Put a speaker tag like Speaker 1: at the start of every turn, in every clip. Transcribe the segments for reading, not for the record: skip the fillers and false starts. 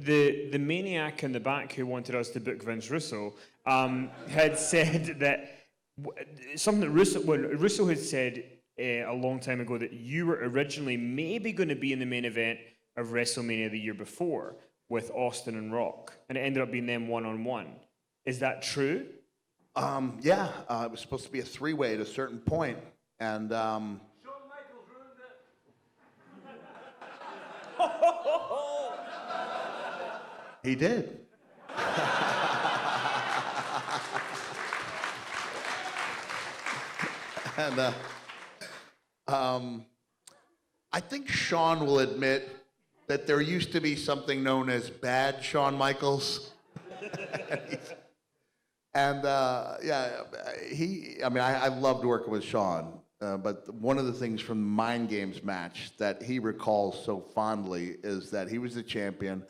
Speaker 1: the maniac in the back who wanted us to book Vince Russo had said that something that Russo had said a long time ago, that you were originally maybe going to be in the main event of WrestleMania the year before with Austin and Rock, and it ended up being them one-on-one. Is that true?
Speaker 2: Yeah, it was supposed to be a three-way at a certain point, and
Speaker 3: Shawn Michaels ruined it.
Speaker 2: he did. And I think Shawn will admit that there used to be something known as bad Shawn Michaels. And yeah, I loved working with Shawn, but one of the things from the Mind Games match that he recalls so fondly is that he was the champion.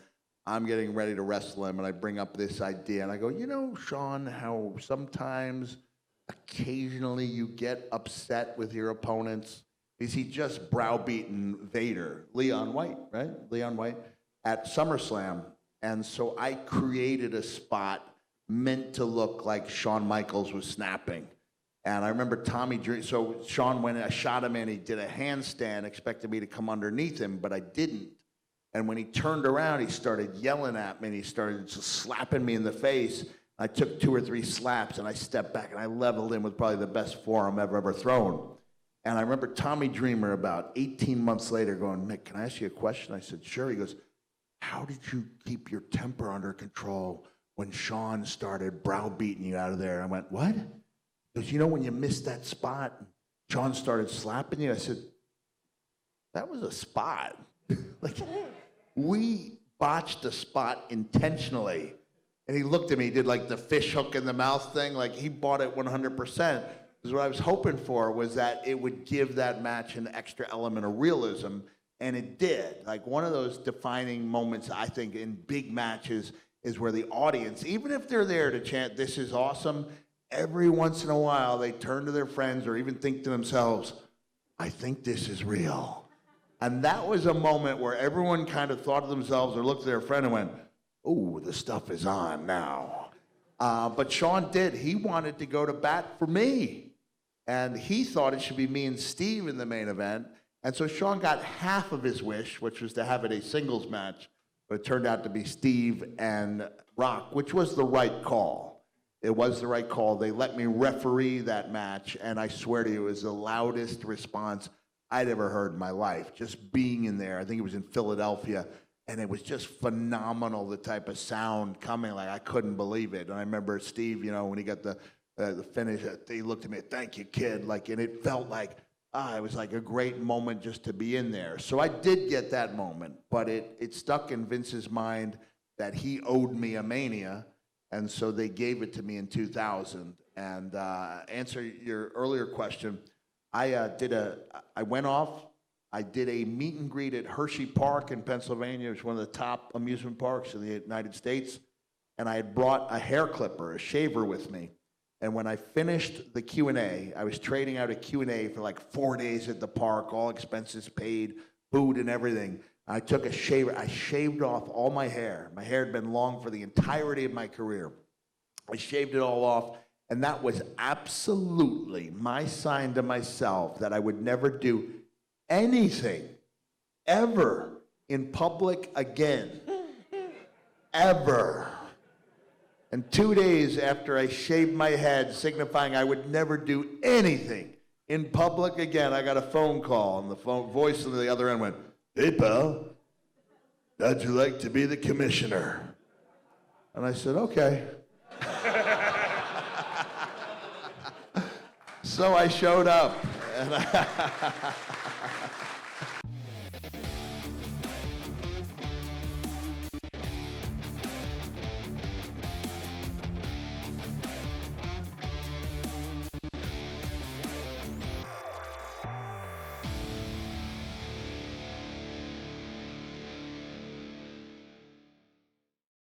Speaker 2: I'm getting ready to wrestle him, and I bring up this idea, and I go, you know, Shawn, how sometimes, occasionally, you get upset with your opponents? Because he just browbeaten Vader, Leon White, right? Leon White, at SummerSlam. And so I created a spot meant to look like Shawn Michaels was snapping. And I remember so Shawn went, I shot him in, he did a handstand, expected me to come underneath him, but I didn't. And when he turned around, he started yelling at me, and he started just slapping me in the face. I took 2 or 3 slaps, and I stepped back, and I leveled him with probably the best forearm I've ever thrown. And I remember Tommy Dreamer about 18 months later going, Mick, can I ask you a question? I said, sure. He goes, how did you keep your temper under control when Shawn started browbeating you out of there? I went, what? He goes, you know when you missed that spot, Shawn started slapping you? I said, that was a spot. Like, we botched a spot intentionally. And he looked at me, he did like the fish hook in the mouth thing, like he bought it 100%. Because what I was hoping for was that it would give that match an extra element of realism, and it did. Like, one of those defining moments, I think, in big matches is where the audience, even if they're there to chant, this is awesome, every once in a while they turn to their friends or even think to themselves, I think this is real. And that was a moment where everyone kind of thought to themselves or looked at their friend and went, ooh, the stuff is on now. But Shawn did. He wanted to go to bat for me. And he thought it should be me and Steve in the main event. And so Shawn got half of his wish, which was to have it a singles match. But it turned out to be Steve and Rock, which was the right call. It was the right call. They let me referee that match. And I swear to you, it was the loudest response I'd ever heard in my life. Just being in there. I think it was in Philadelphia. And it was just phenomenal, the type of sound coming. Like, I couldn't believe it. And I remember Steve, you know, when he got the finish, he looked at me, thank you, kid. Like, and it felt like, it was like a great moment just to be in there. So I did get that moment, but it stuck in Vince's mind that he owed me a Mania. And so they gave it to me in 2000. And answer your earlier question, I went off. I did a meet and greet at Hershey Park in Pennsylvania, which is one of the top amusement parks in the United States. And I had brought a hair clipper, a shaver with me. And when I finished the Q&A, I was trading out a Q&A for like 4 days at the park, all expenses paid, food and everything. I took a shaver. I shaved off all my hair. My hair had been long for the entirety of my career. I shaved it all off. And that was absolutely my sign to myself that I would never do anything ever in public again. Ever. And 2 days after I shaved my head, signifying I would never do anything in public again, I got a phone call, and the voice on the other end went, hey, pal, how'd you like to be the commissioner? And I said, okay. So I showed up. And